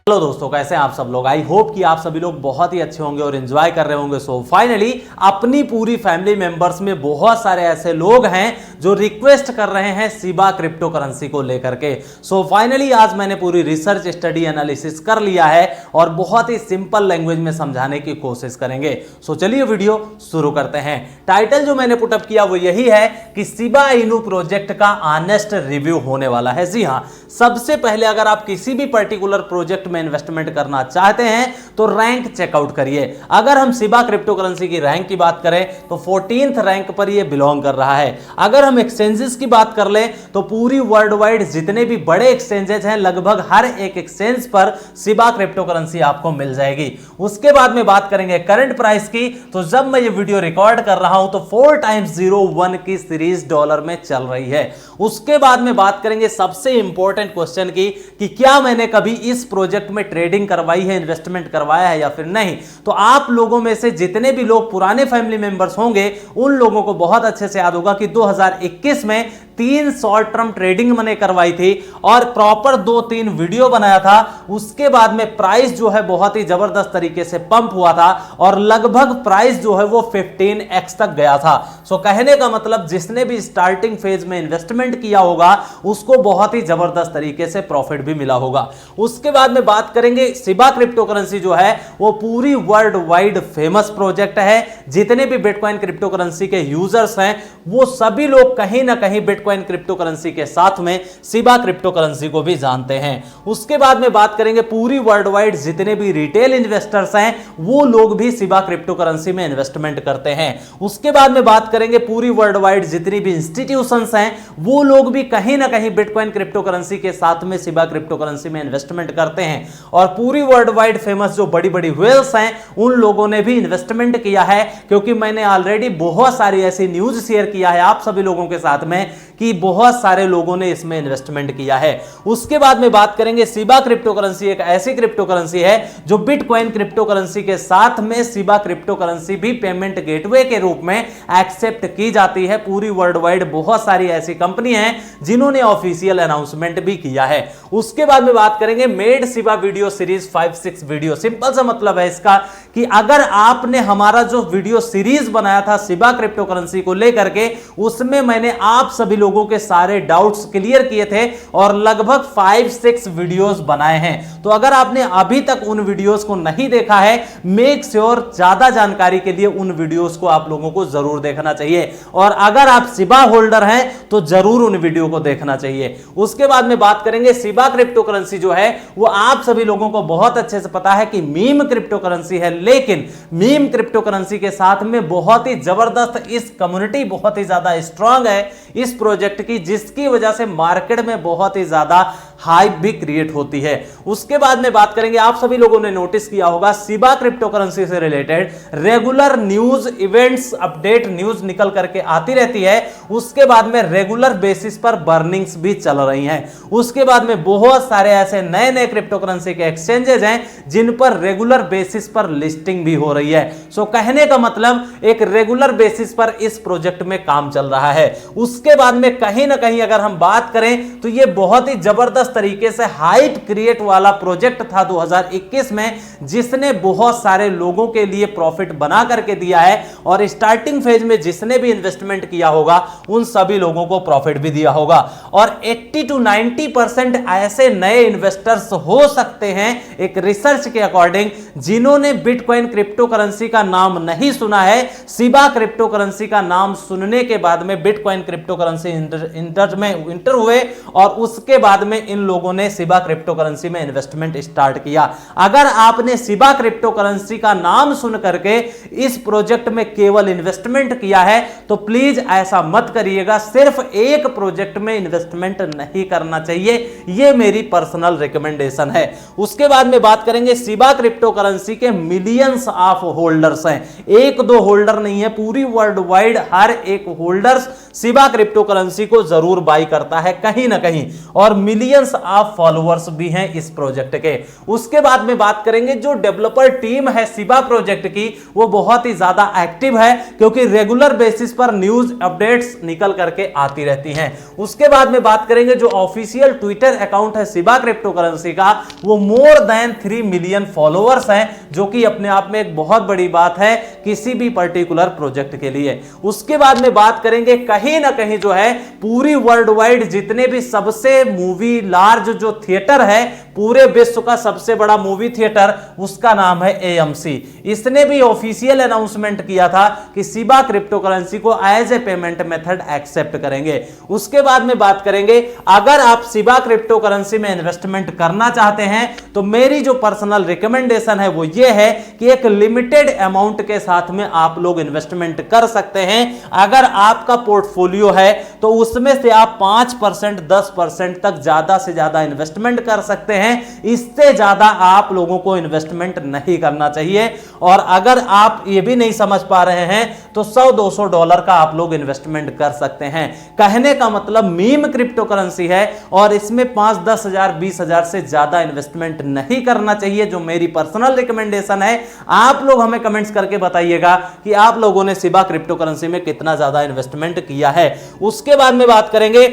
Hello दोस्तों, कैसे हैं आप सब लोग। आई होप कि आप सभी लोग बहुत ही अच्छे होंगे और एंजॉय कर रहे होंगे। सो फाइनली अपनी पूरी फैमिली मेंबर्स में बहुत सारे ऐसे लोग हैं जो रिक्वेस्ट कर रहे हैं शिबा क्रिप्टो करेंसी को लेकर के। सो फाइनली आज मैंने पूरी रिसर्च स्टडी एनालिसिस कर लिया है और बहुत ही सिंपल लैंग्वेज में समझाने की कोशिश करेंगे। सो चलिए वीडियो शुरू करते हैं। टाइटल जो मैंने पुटअप किया वो यही है कि शिबा इनू प्रोजेक्ट का ऑनेस्ट रिव्यू होने वाला है। जी हाँ, सबसे पहले अगर आप किसी भी पर्टिकुलर प्रोजेक्ट में इन्वेस्टमेंट करना चाहते हैं तो रैंक चेकआउट करिए। अगर हम शिबा क्रिप्टो करेंसी की रैंक की बात करें तो 14th रैंक पर यह बिलोंग कर रहा है। अगर हम एक्सचेंजेस की बात कर लें तो पूरी वर्ल्ड वाइड जितने भी बड़े एक्सचेंजेस हैं लगभग हर एक एक्सचेंज पर शिबा क्रिप्टो करेंसी आपको मिल जाएगी। उसके बाद में बात करेंगे करंट प्राइस की, तो जब मैं ये वीडियो रिकॉर्ड कर रहा हूं तो 4x01 की सीरीज डॉलर में चल रही है। उसके बाद में बात करेंगे सबसे इंपॉर्टेंट क्वेश्चन की कि क्या मैंने कभी इस प्रोजेक्ट में ट्रेडिंग करवाई है, इन्वेस्टमेंट करवाया है या फिर नहीं। तो आप लोगों में से जितने भी लोग पुराने फैमिली मेंबर्स होंगे उन लोगों को बहुत अच्छे से याद होगा कि 2021 में 3 शॉर्ट टर्म ट्रेडिंग मैंने करवाई थी और प्रॉपर 2-3 वीडियो बनाया था। उसके बाद में प्राइस जो है बहुत ही जबरदस्त तरीके से पंप हुआ था और लगभग प्राइस जो है वो 15x तक गया था। सो कहने का मतलब जिसने भी स्टार्टिंग फेज में इन्वेस्टमेंट किया होगा उसको बहुत ही जबरदस्त तरीके से प्रॉफिट भी मिला होगा। उसके बाद में बात करेंगे शिबा क्रिप्टो करेंसी जो है वो पूरी वर्ल्ड वाइड फेमस प्रोजेक्ट है। जितने भी बिटकॉइन क्रिप्टो करेंसी के यूजर्स हैं वो सभी लोग कहीं ना कहीं बिटकॉइन क्रिप्टो करेंसी के साथ में शिबा क्रिप्टो करेंसी को भी जानते हैं। उसके बाद में बात करेंगे पूरी वर्ल्ड वाइड जितने भी रिटेल इन्वेस्टर्स हैं वो लोग भी शिबा क्रिप्टो करेंसी में इन्वेस्टमेंट करते हैं। उसके बाद में बात करेंगे पूरी वर्ल्ड वाइड जितनी भी इंस्टीट्यूशंस हैं वो लोग भी कहीं ना कहीं बिटकॉइन क्रिप्टो करेंसी के साथ में शिबा क्रिप्टो करेंसी में इन्वेस्टमेंट करते हैं। और पूरी वर्ल्ड वाइड फेमस जो बड़ी बड़ी व्हेल्स हैं उन लोगों ने भी इन्वेस्टमेंट किया है, क्योंकि मैंने ऑलरेडी बहुत सारी ऐसी न्यूज शेयर किया है आप सभी लोगों के साथ में कि बहुत सारे लोगों ने इसमें इन्वेस्टमेंट किया है। उसके बाद में बात करेंगे शिबा क्रिप्टो करेंसी एक ऐसी क्रिप्टो करेंसी है जो बिटकॉइन क्रिप्टो करेंसी के साथ में शिबा क्रिप्टो करेंसी भी पेमेंट गेटवे के रूप में एक्सेप्ट की जाती है। पूरी वर्ल्ड वाइड बहुत सारी ऐसी कंपनी हैं जिन्होंने ऑफिशियल अनाउंसमेंट भी किया है। उसके बाद में बात करेंगे made Shiba video series 5-6 video. Simple सा मतलब है इसका कि अगर आपने हमारा जो वीडियो सीरीज बनाया था शिबा क्रिप्टो करेंसी को लेकर के उसमें मैंने आप सभी लोगों के सारे डाउट्स क्लियर किए थे और लगभग 5-6 वीडियोस बनाए हैं। तो अगर आपने अभी तक उन वीडियोस को नहीं देखा है मेक श्योर ज्यादा जानकारी के लिए उन वीडियोस को आप लोगों को जरूर देखना चाहिए और अगर आप शिबा होल्डर हैं तो जरूर उन वीडियो को देखना चाहिए। उसके बाद में बात करेंगे शिबा क्रिप्टो करेंसी जो है वो आप सभी लोगों को बहुत अच्छे से पता है कि मीम क्रिप्टो करेंसी है, लेकिन मीम क्रिप्टो करेंसी के साथ में बहुत ही जबरदस्त इस कम्युनिटी बहुत ही ज्यादा स्ट्रांग है इस प्रोजेक्ट की, जिसकी वजह से मार्केट में बहुत ही ज्यादा हाइप भी क्रिएट होती है। उसके बाद में बात करेंगे आप सभी लोगों ने नोटिस किया होगा शिबा क्रिप्टो करेंसी से related regular news events update news निकल करके आती रहती है। उसके बाद में रेगुलर बेसिस पर बर्निंग्स भी चल रही हैं। उसके बाद में बहुत सारे ऐसे नए नए क्रिप्टो करेंसी के एक्सचेंजेस हैं जिन पर रेगुलर बेसिस पर लिस्टिंग भी हो रही है। सो कहने का मतलब एक रेगुलर बेसिस पर इस प्रोजेक्ट में काम चल रहा है। उसके बाद में कहीं ना कहीं अगर हम बात करें तो यह बहुत ही जबरदस्त तरीके से हाइप क्रिएट वाला प्रोजेक्ट था 2021 में, जिसने बहुत सारे लोगों के लिए प्रॉफिट बना करके दिया है और स्टार्टिंग फेज में जिसने भी इन्वेस्टमेंट किया होगा उन सभी लोगों को प्रॉफिट भी दिया होगा। और 80-90% ऐसे नए इन्वेस्टर्स हो सकते हैं एक रिसर्च के अकॉर्डिंग जिन्होंने बिटकॉइन क्रिप्टो करेंसी का नाम नहीं सुना है। शिबा क्रिप्टो करेंसी का नाम सुनने के बाद में बिटकॉइन क्रिप्टो करेंसी इंटर हुए और उसके बाद में इन लोगों ने शिबा क्रिप्टो करेंसी में इन्वेस्टमेंट स्टार्ट किया। अगर आपने शिबा क्रिप्टो करेंसी का नाम सुन करके इस प्रोजेक्ट में केवल इन्वेस्टमेंट किया है तो प्लीज ऐसा मत करिएगा। सिर्फ एक प्रोजेक्ट में इन्वेस्टमेंट नहीं करना चाहिए, यह मेरी पर्सनल रिकमेंडेशन है। उसके बाद में बात करेंगे शिबा क्रिप्टो करेंसी के मिलियंस ऑफ होल्डर्स हैं, 1-2 होल्डर नहीं है, पूरी वर्ल्ड वाइड हर एक होल्डर्स शिबा क्रिप्टो करेंसी को जरूर बाई करता है कहीं ना कहीं और मिलियंस मिलियंस ऑफ फॉलोअर्स भी हैं इस प्रोजेक्ट के। उसके बाद में बात करेंगे जो डेवलपर टीम है शिबा प्रोजेक्ट की, वो बहुत ही ज्यादा एक्टिव है, क्योंकि रेगुलर बेसिस पर न्यूज अपडेट्स निकल करके आती रहती हैं। उसके बाद में बात करेंगे जो ऑफिशियल ट्विटर अकाउंट है शिबा क्रिप्टो करेंसी का, वो मोर देन 3 मिलियन फॉलोअर्स हैं, जो कि अपने आप में एक बहुत बड़ी बात है किसी भी पर्टिकुलर प्रोजेक्ट के लिए। उसके बाद में बात करेंगे कहीं ना कहीं जो है पूरी वर्ल्ड वाइड जितने भी सबसे मूवी लार्ज जो थिएटर है, पूरे विश्व का सबसे बड़ा मूवी थिएटर, उसका नाम है AMC। इसने भी ऑफिशियल अनाउंसमेंट किया था कि शिबा क्रिप्टो करेंसी को as a payment method accept करेंगे। उसके बाद में बात करेंगे अगर आप शिबा क्रिप्टो करेंसी में इन्वेस्टमेंट करना चाहते हैं तो मेरी जो पर्सनल रिकमेंडेशन है वो ये है कि एक लिमिटेड अमाउंट के साथ में आप लोग इन्वेस्टमेंट कर सकते हैं। अगर आपका पोर्टफोलियो है तो उसमें से आप 5% 10% तक ज्यादा से ज्यादा इन्वेस्टमेंट कर सकते हैं, इससे ज्यादा आप लोगों को इन्वेस्टमेंट नहीं करना चाहिए। और अगर आप ये भी नहीं समझ पा रहे हैं तो $100-200 का आप लोग इन्वेस्टमेंट कर सकते हैं। कहने का मतलब मीम क्रिप्टो करेंसी है और इसमें 5-10 हजार 20 हजार से ज्यादा इन्वेस्टमेंट नहीं करना चाहिए, जो मेरी पर्सनल रिकमेंडेशन है। आप लोग हमें कमेंट्स करके बताइएगा कि आप लोगों ने शिबा क्रिप्टो करेंसी में कितना ज्यादा इन्वेस्टमेंट किया है। उसके बाद में बात करेंगे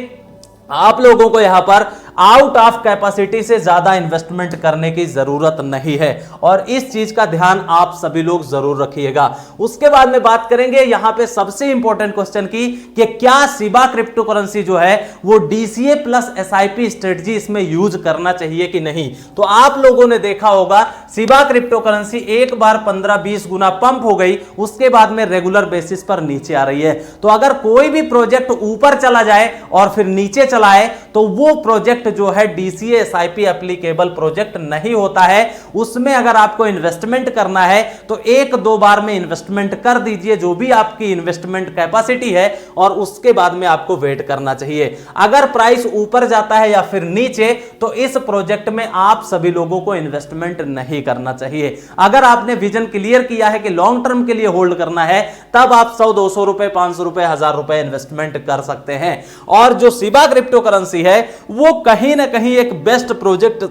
आप लोगों को यहां पर आउट ऑफ कैपेसिटी से ज्यादा इन्वेस्टमेंट करने की जरूरत नहीं है, और इस चीज का ध्यान आप सभी लोग जरूर रखिएगा। उसके बाद में बात करेंगे यहां पे सबसे इंपॉर्टेंट क्वेश्चन की कि क्या शिबा क्रिप्टो करेंसी जो है वो DCA प्लस SIP स्ट्रेटजी इसमें यूज करना चाहिए कि नहीं। तो आप लोगों ने देखा होगा शिबा क्रिप्टो करेंसी एक बार 15-20 गुना पंप हो गई, उसके बाद में रेगुलर बेसिस पर नीचे आ रही है। तो अगर कोई भी प्रोजेक्ट ऊपर चला जाए और फिर नीचे चला आए तो वो प्रोजेक्ट जो है DCA SIP एप्लीकेबल प्रोजेक्ट नहीं होता है। उसमें अगर आपको इन्वेस्टमेंट करना है तो 1-2 बार में इन्वेस्टमेंट कर दीजिए जो भी आपकी इन्वेस्टमेंट कैपेसिटी है, और उसके बाद में आपको वेट करना चाहिए। अगर प्राइस ऊपर जाता है या फिर नीचे तो इस प्रोजेक्ट में आप सभी लोगों को इन्वेस्टमेंट नहीं करना चाहिए। अगर आपने विजन क्लियर किया है कि लॉन्ग टर्म के लिए होल्ड करना है, तब आप 100-200 रुपए, 500 रुपए, 1000 रुपए इन्वेस्टमेंट कर सकते हैं। और जो शिबा क्रिप्टो करेंसी है वो कहीं ना कहीं एक बेस्ट प्रोजेक्ट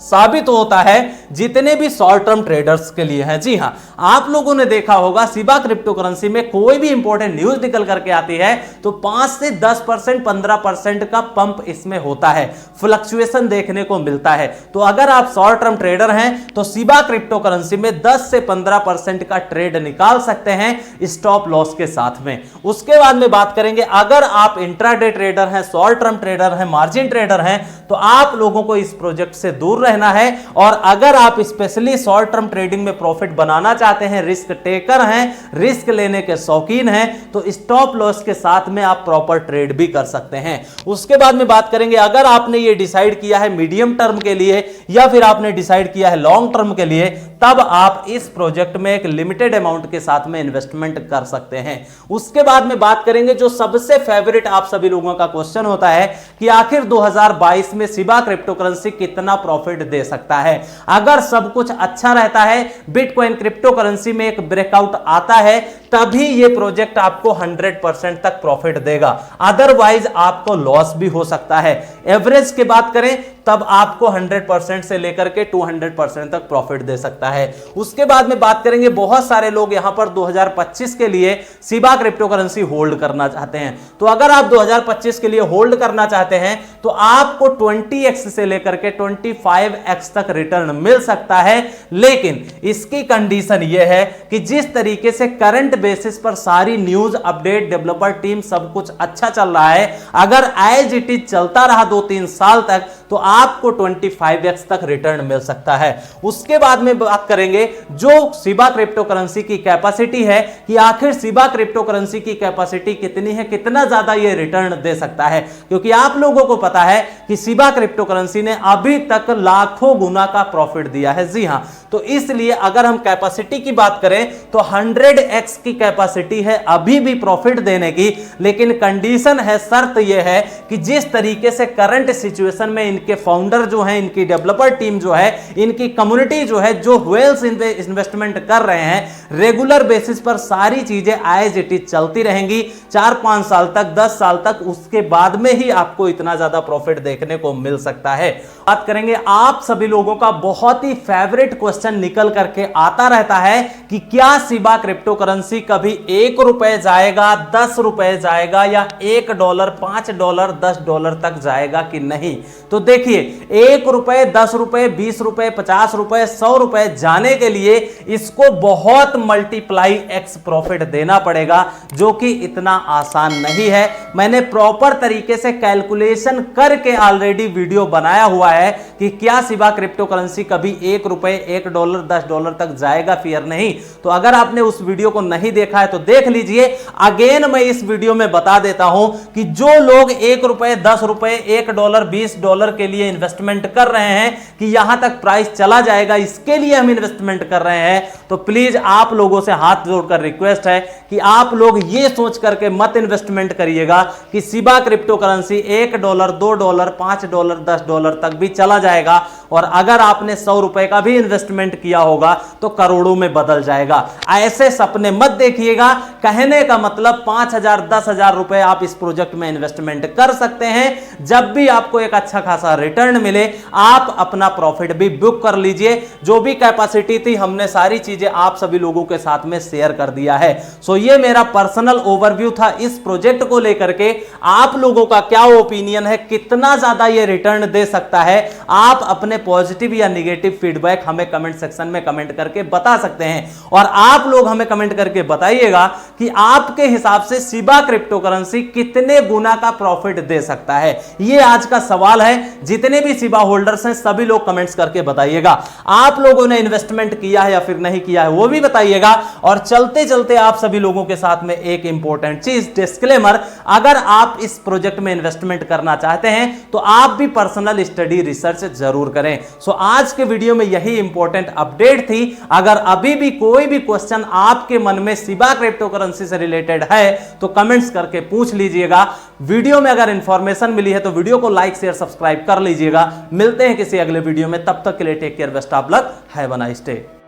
साबित होता है जितने भी शॉर्ट टर्म ट्रेडर्स के लिए है। जी हां, आप लोगों ने देखा होगा शिबा क्रिप्टो करेंसी में कोई भी इंपॉर्टेंट न्यूज निकल करके आती है तो 5 से 10%, 15% का पंप इसमें होता है, फ्लक्चुएशन देखने को मिलता है। तो अगर आप शॉर्ट टर्म ट्रेडर हैं तो शिबा क्रिप्टो करेंसी में 10 से 15% का ट्रेड निकाल सकते हैं स्टॉप लॉस के साथ में। उसके बाद में बात करेंगे अगर आप इंट्राडे ट्रेडर हैं, शॉर्ट टर्म ट्रेडर हैं, मार्जिन ट्रेडर हैं, तो आप लोगों को इस प्रोजेक्ट से दूर रहना है। और अगर आप स्पेशली शॉर्ट टर्म ट्रेडिंग में प्रॉफिट बनाना चाहते हैं, रिस्क टेकर हैं, रिस्क लेने के शौकीन हैं, तो स्टॉप लॉस के साथ में आप प्रॉपर ट्रेड भी कर सकते हैं। उसके बाद में बात करेंगे अगर आपने ये डिसाइड किया है मीडियम टर्म के लिए या फिर आपने डिसाइड किया है लॉन्ग टर्म के लिए, तब आप इस प्रोजेक्ट में एक लिमिटेड अमाउंट के साथ में इन्वेस्टमेंट कर सकते हैं। उसके बाद में बात करेंगे जो सबसे फेवरेट आप सभी लोगों का क्वेश्चन होता है कि आखिर 2022 में शिबा क्रिप्टो करेंसी कितना प्रॉफिट दे सकता है। अगर सब कुछ अच्छा रहता है, बिटकॉइन क्रिप्टो करेंसी में एक ब्रेकआउट आता है, तभी ये प्रोजेक्ट आपको 100% तक प्रॉफिट देगा, अदरवाइज आपको लॉस भी हो सकता है। एवरेज की बात करें तब आपको 100% से लेकर के 200% तक प्रॉफिट दे सकता है। उसके बाद में बात करेंगे बहुत सारे लोग यहां पर 2025 के लिए शिबा क्रिप्टो करेंसी होल्ड करना चाहते हैं। तो अगर आप 2025 के लिए होल्ड करना चाहते हैं तो आपको 20x से लेकर के 25x तक रिटर्न मिल सकता है, लेकिन इसकी कंडीशन यह है कि जिस तरीके से करंट बेसिस पर सारी न्यूज अपडेट, डेवलपर टीम सब कुछ अच्छा चल रहा है, अगर एज इट इज चलता रहा 2-3 साल तक तो आपको 25x तक रिटर्न मिल सकता है। उसके बाद में बात करेंगे जो शिबा क्रिप्टो करेंसी की कैपेसिटी है कि आखिर शिबा क्रिप्टो करेंसी की कैपेसिटी कितनी है, कितना ज्यादा ये रिटर्न दे सकता है, क्योंकि आप लोगों को पता है कि शिबा क्रिप्टो करेंसी ने अभी तक लाखों गुना का प्रॉफिट दिया है। जी हां, तो इसलिए अगर हम कैपेसिटी की बात करें तो 100x की कैपेसिटी है अभी भी प्रॉफिट देने की, लेकिन कंडीशन है, शर्त यह है कि जिस तरीके से करंट सिचुएशन में इनके फाउंडर जो हैं, इनकी डेवलपर टीम जो है, इनकी कम्युनिटी जो है, जो वेल्स इन्वेस्टमेंट कर रहे हैं, रेगुलर बेसिस पर सारी चीजें एज इट इज चलती रहेंगी 4-5 साल तक, 10 साल तक, उसके बाद में ही आपको इतना ज्यादा प्रॉफिट देखने को मिल सकता है। बात करेंगे, आप सभी लोगों का बहुत ही फेवरेट क्वेश्चन निकल करके आता रहता है कि क्या शिबा क्रिप्टो करेंसी कभी ₹1 जाएगा, ₹10 जाएगा, या $1, $5, $10 तक जाएगा कि नहीं। तो देखिए, ₹1, ₹10, ₹20, ₹50, ₹100 जाने के लिए इसको बहुत मल्टीप्लाई एक्स प्रॉफिट देना पड़ेगा, जो कि इतना आसान नहीं है। मैंने प्रॉपर तरीके से कैलकुलेशन करके ऑलरेडी वीडियो बनाया हुआ है कि क्या शिबा क्रिप्टो करेंसी कभी ₹1, $1, $10 तक जाएगा फिर नहीं। तो अगर आपने उस वीडियो को नहीं देखा है तो देख लीजिए। अगेन मैं इस वीडियो में बता देता हूं कि जो लोग ₹1, ₹10, $1, $20 के लिए इन्वेस्टमेंट कर रहे हैं कि यहां तक प्राइस चला जाएगा, इसके लिए हम इन्वेस्टमेंट कर रहे हैं, तो प्लीज आप लोगों से हाथ जोड़कर रिक्वेस्ट है कि आप लोग ये सोच करके मत इन्वेस्टमेंट करिएगा कि शिबा क्रिप्टो करेंसी $1, $2, $5, $10 तक भी चला जाएगा, और अगर आपने ₹100 का भी इन्वेस्टमेंट किया होगा तो करोड़ों में बदल जाएगा। ऐसे सपने मत देखिएगा। कहने का मतलब ₹5,000, ₹10,000 आप इस प्रोजेक्ट में इन्वेस्टमेंट कर सकते हैं। जब भी आपको एक अच्छा खासा रिटर्न मिले, आप अपना प्रॉफिट भी बुक कर लीजिए। जो भी कैपेसिटी थी, हमने सारी चीजें आप सभी लोगों के साथ में शेयर कर दिया है। सो ये मेरा पर्सनल ओवरव्यू था इस प्रोजेक्ट को लेकर के। आप लोगों का क्या ओपिनियन है, कितना ज्यादा ये रिटर्न दे सकता है? आप अपने पॉजिटिव या नेगेटिव फीडबैक हमें कमेंट सेक्शन में कमेंट करके बता सकते हैं, और आप लोग हमें कमेंट करके बताइएगा कि आपके हिसाब से शिबा क्रिप्टो करेंसी कितने गुना का प्रॉफिट दे सकता है। ये आज का सवाल है। जितने भी शिबा होल्डर्स हैं सभी लोग कमेंट्स करके बताइएगा। आप लोगों ने इन्वेस्टमेंट किया है या फिर नहीं किया है वो भी बताइएगा। और चलते चलते आप सभी लोगों के साथ में एक इंपॉर्टेंट चीज, डिस्क्लेमर, अगर आप इस प्रोजेक्ट में इन्वेस्टमेंट करना चाहते हैं तो आप भी पर्सनल स्टडी रिसर्च जरूर करें। सो आज के वीडियो में यही इंपॉर्टेंट अपडेट थी। अगर अभी भी कोई भी क्वेश्चन आपके मन में शिबा क्रिप्टो करेंसी से रिलेटेड है तो कमेंट्स करके पूछ लीजिएगा। वीडियो में अगर इंफॉर्मेशन मिली है तो वीडियो को लाइक, शेयर, सब्सक्राइब कर लीजिएगा। मिलते हैं किसी अगले वीडियो में, तब तक के लिए take care, best of luck, have a nice day.